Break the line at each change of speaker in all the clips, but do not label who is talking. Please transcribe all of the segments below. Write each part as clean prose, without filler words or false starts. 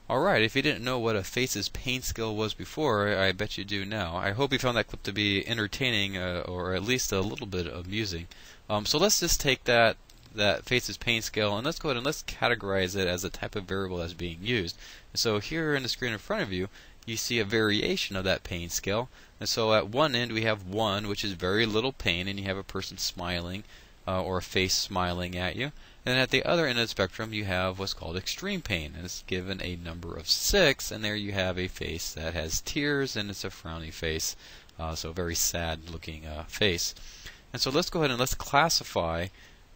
Alright, if you didn't know what a faces pain scale was before, I bet you do now. I hope you found that clip to be entertaining or at least a little bit amusing. So let's just take that faces pain scale and let's go ahead and let's categorize it as a type of variable that's being used. And so here in the screen in front of you, you see a variation of that pain scale. And so at one end we have 1, which is very little pain, and you have a person smiling or a face smiling at you. And then at the other end of the spectrum you have what's called extreme pain, and it's given a number of 6, and there you have a face that has tears and it's a frowny face, so a very sad looking face. And so let's go ahead and let's classify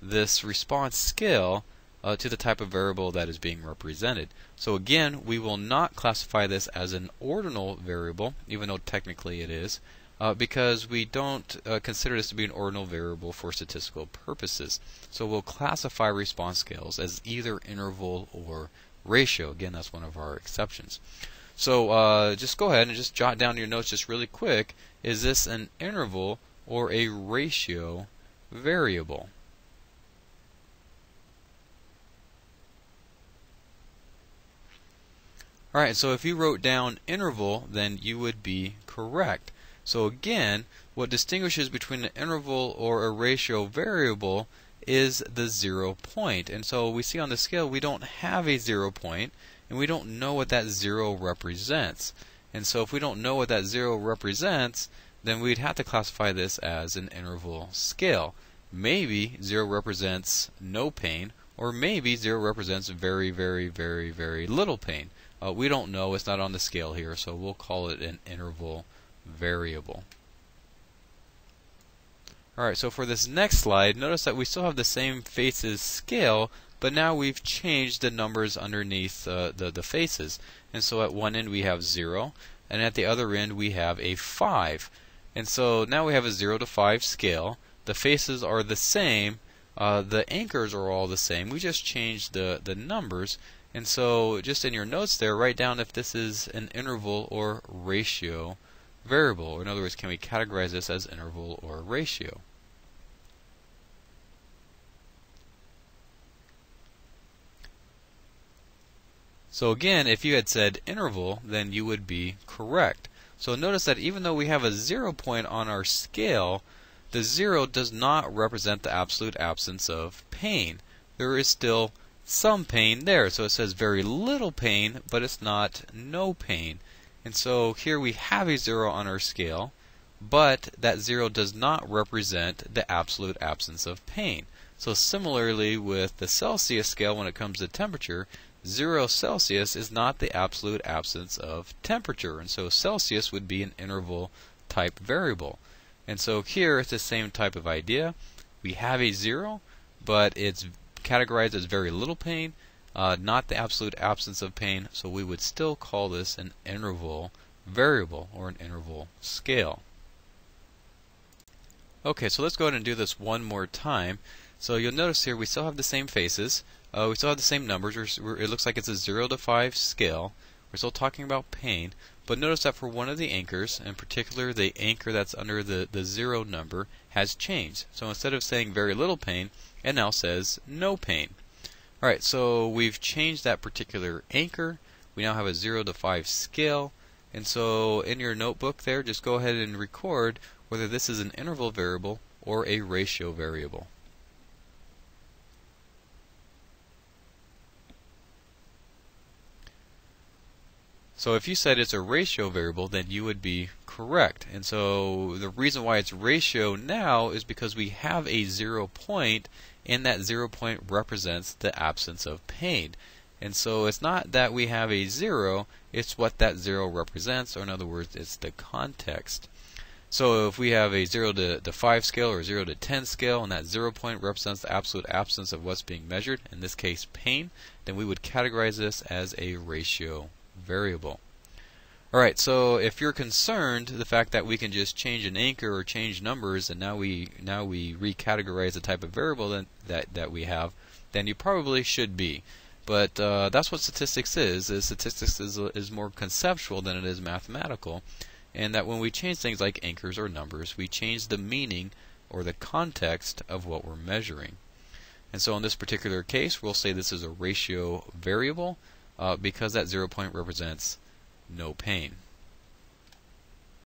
this response scale to the type of variable that is being represented. So again, we will not classify this as an ordinal variable, even though technically it is, because we don't consider this to be an ordinal variable for statistical purposes. So we'll classify response scales as either interval or ratio. Again, that's one of our exceptions. So just go ahead and just jot down your notes just really quick. Is this an interval or a ratio variable? Alright, so if you wrote down interval, then you would be correct. So again, what distinguishes between an interval or a ratio variable is the 0 point. And so we see on the scale we don't have a 0 point, and we don't know what that 0 represents. And so if we don't know what that 0 represents, then we'd have to classify this as an interval scale. Maybe 0 represents no pain, or maybe 0 represents very, very, very, very little pain. We don't know, it's not on the scale here, so we'll call it an interval variable. Alright, so for this next slide, notice that we still have the same faces scale, but now we've changed the numbers underneath the faces. And so at one end we have 0, and at the other end we have a 5. And so now we have a 0 to 5 scale. The faces are the same, the anchors are all the same. We just changed the numbers. And so just in your notes there, write down if this is an interval or ratio variable. In other words, can we categorize this as interval or ratio? So again, if you had said interval, then you would be correct. So notice that even though we have a 0 point on our scale, the 0 does not represent the absolute absence of pain. There is still some pain there. So it says very little pain, but it's not no pain. And so here we have a 0 on our scale, but that 0 does not represent the absolute absence of pain. So similarly with the Celsius scale, when it comes to temperature, 0 Celsius is not the absolute absence of temperature. And so Celsius would be an interval type variable. And so here it's the same type of idea. We have a 0, but it's categorized as very little pain, not the absolute absence of pain, so we would still call this an interval variable or an interval scale. Okay, so let's go ahead and do this one more time. So you'll notice here we still have the same faces, we still have the same numbers. It looks like it's a 0 to 5 scale. We're still talking about pain, but notice that for one of the anchors, in particular the anchor that's under the 0 number, has changed. So instead of saying very little pain, it now says no pain. Alright, so we've changed that particular anchor. We now have a 0 to 5 scale. And so in your notebook there, just go ahead and record whether this is an interval variable or a ratio variable. So if you said it's a ratio variable, then you would be correct. And so the reason why it's ratio now is because we have a 0 point, and that 0 point represents the absence of pain. And so it's not that we have a 0, it's what that 0 represents, or in other words, it's the context. So if we have a 0 to 5 scale or 0 to 10 scale, and that 0 point represents the absolute absence of what's being measured, in this case pain, then we would categorize this as a ratio variable. Alright, so if you're concerned the fact that we can just change an anchor or change numbers and now we recategorize the type of variable that we have, then you probably should be. But that's what statistics is. Statistics is more conceptual than it is mathematical, and that when we change things like anchors or numbers, we change the meaning or the context of what we're measuring. And so in this particular case, we'll say this is a ratio variable. because that 0 point represents no pain.